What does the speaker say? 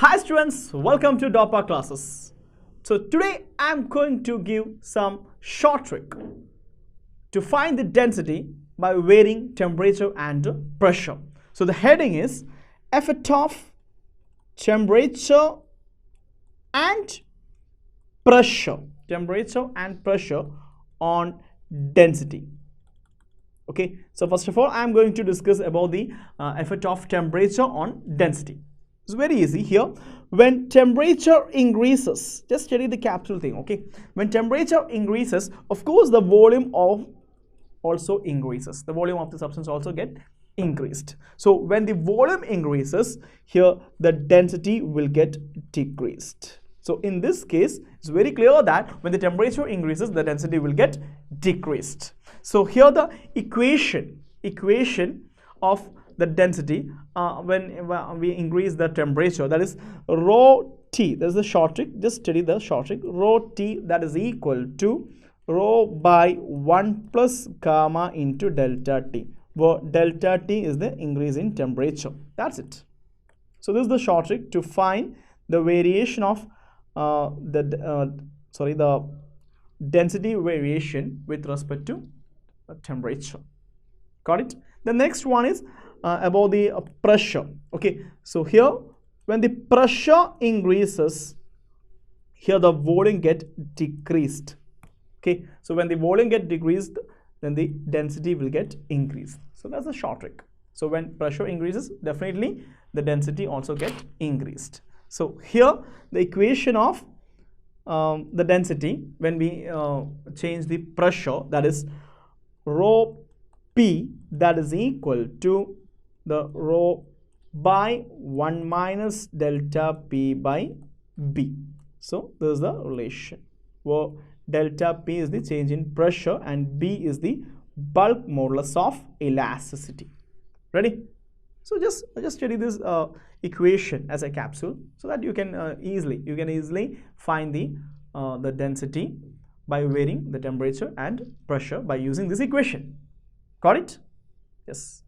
Hi students, welcome to DOPA classes. So today I am going to give some short trick to find the density by varying temperature and pressure. So the heading is effect of temperature and pressure on density. Okay, so first of all I am going to discuss about the effect of temperature on density. It's very easy here. When temperature increases, just study the capsule thing. Okay, when temperature increases, of course the volume of also increases. The volume of the substance also get increased. So when the volume increases, here the density will get decreased. So in this case, it's very clear that when the temperature increases, the density will get decreased. So here the equation of the density when we increase the temperature, that is rho T. There's a short trick. Just study the short trick. Rho T, that is equal to rho by 1 plus gamma into delta T, where delta T is the increase in temperature. That's it. So this is the short trick to find the variation of the density variation with respect to temperature. Got it? The next one is about the pressure. Okay, so here when the pressure increases, here the volume get decreased. Okay, so when the volume get decreased, then the density will get increased. So that's a short trick. So when pressure increases, definitely the density also get increased. So here the equation of the density when we change the pressure, that is rho P, that is equal to the rho by 1 minus delta P by B. So this is the relation where delta P is the change in pressure and B is the bulk modulus of elasticity. Ready? So just study this equation as a capsule so that you can easily find the density by varying the temperature and pressure by using this equation. Got it? Yes.